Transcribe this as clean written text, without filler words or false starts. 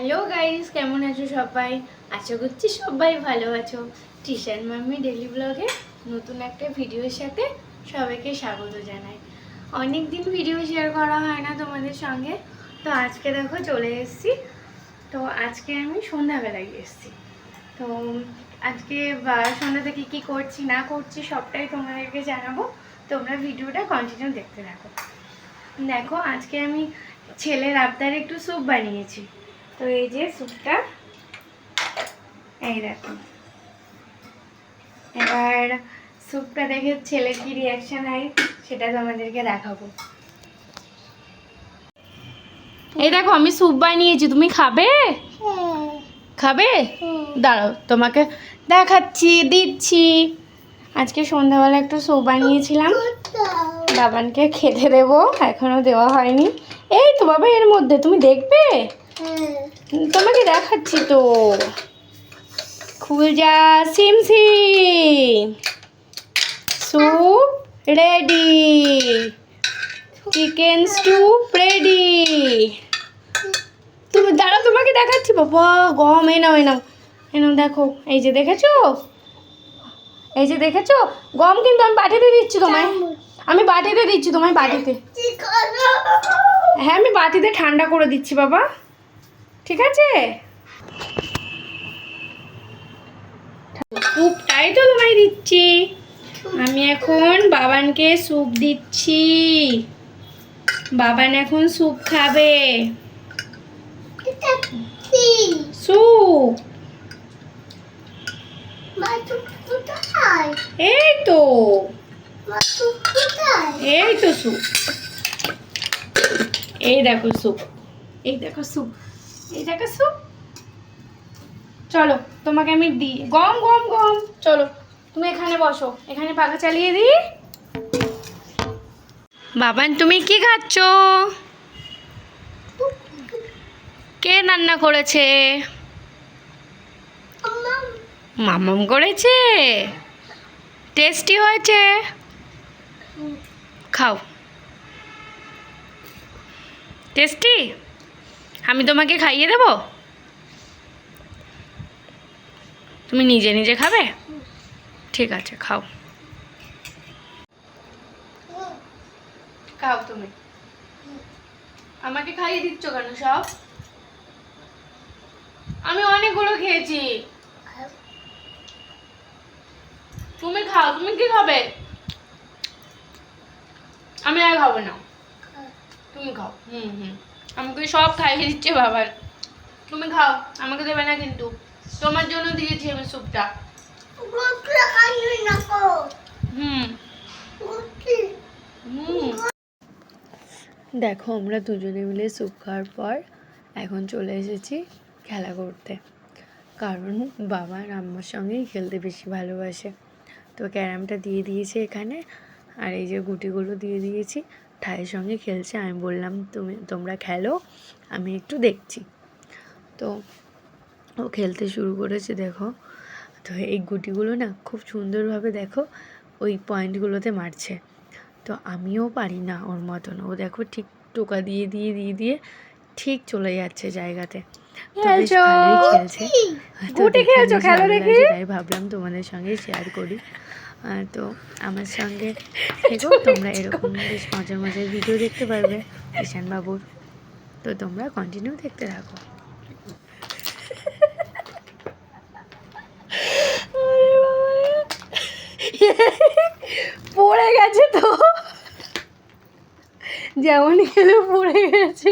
Hello guys, কেমন আছো সবাই? আশা করছি সবাই ভালো আছো। টিশান মাম্মি ডেলি ব্লগে নতুন একটা ভিডিওর সাথে সবাইকে স্বাগত জানাই। অনেক দিন ভিডিও শেয়ার করা হয় না তোমাদের সঙ্গে, তো আজকে দেখো চলে এসেছি। তো আজকে আমি সন্ধ্যাবেলায় এসেছি। তো আজকে সন্ধ্যা থেকে কী করছি না করছি সবটাই তোমাদেরকে জানাবো। তোমরা ভিডিওটা কন্টিনিউ দেখতে থাকো। দেখো আজকে আমি ছেলের আবদারে একটু স্যুপ বানিয়েছি। তো এই যে স্যুপটা, এই দেখো। এবার স্যুপটা দেখে ছেলের কি রিয়াকশন হয় সেটা তোমাদেরকে দেখাবো। এই দেখো আমি স্যুপ বানিয়েছি, তুমি খাবে? খাবে? দাঁড়াও তোমাকে দেখাচ্ছি, দিচ্ছি। আজকে সন্ধ্যাবেলা একটু স্যুপ বানিয়েছিলাম, বাবানকে খেতে দেবো, এখনো দেওয়া হয়নি। এই তো বাবা এর মধ্যে তুমি দেখবে, তোমাকে দেখাচ্ছি তো। খুল যা সিম সিম, soup ready, chicken soup ready. তুমি দাঁড়াও তোমাকে দেখাচ্ছি। বাবা গম এ নাও দেখো, এই যে দেখেছো, এই যে দেখেছো গম, কিন্তু আমি বাটিতে দিচ্ছি তোমায়, আমি বাটিতে দিচ্ছি তোমায়, বাটিতে। হ্যাঁ আমি বাটিতে ঠান্ডা করে দিচ্ছি বাবা, ঠিক আছে? স্যুপটাই তো তোমায় দিচ্ছি আমি। এখন বাবানকে স্যুপ দিচ্ছি, বাবান এখন স্যুপ খাবে। স্যুপ এই তো, এই তো স্যুপ, এই দেখো স্যুপ, এই দেখো স্যুপ, এই দেখো স্যুপ। চলো তোমাকে আমি দিই গম গম গম, চলো তুমি এখানে বসো, এখানে পাখা চালিয়ে দিই। বাবান তুমি কি খাচ্ছ? কে রান্না করেছে? মামাম করেছে, টেস্টি হয়েছে, খাও। টেস্টি, আমি তোমাকে খাইয়ে দেব, তুমি নিজে নিজে খাবে? ঠিক আছে খাও, খাও তুমি। আমাকে খাইয়ে দিচ্ছ কেন সব? আমি অনেকগুলো খেয়েছি, তুমি খাও। তুমি কি খাবে? আমি আর খাবো না, তুমি খাও। আমাকে সব খাইয়ে দিচ্ছে বাবার, তুমি খাও, আমাকে দেবে না কিন্তু, তোমার জন্য দিয়েছি আমি স্যুপটা। দেখো আমরা দুজনে মিলে স্যুপ খাওয়ার পর এখন চলে এসেছি খেলা করতে, কারণ বাবা আম্মার সঙ্গেই খেলতে বেশি ভালোবাসে। তো ক্যারামটা দিয়ে দিয়েছে এখানে, আর এই যে গুটিগুলো দিয়ে দিয়েছি, ঠাইয়ের সঙ্গে খেলছে। আমি বললাম তোমরা খেলো, আমি একটু দেখছি। তো ও খেলতে শুরু করেছে দেখো। তো এই গুটিগুলো না খুব সুন্দরভাবে দেখো ওই পয়েন্টগুলোতে মারছে। তো আমিও পারি না ওর মতন, ও দেখো ঠিক টোকা দিয়ে দিয়ে দিয়ে দিয়ে ঠিক চলে যাচ্ছে জায়গাতে। তো বেশ ভালোই খেলছে, তাই ভাবলাম তোমাদের সঙ্গে শেয়ার করি। তো আমার সঙ্গে থেকেও তোমরা এরকম বেশ মজার মজার ভিডিও দেখতে পারবে ঈশান বাবুর। তো তোমরা কন্টিনিউ দেখতে থাকো। পড়ে গেছে তো, যেমন খেলে পড়ে গেছে।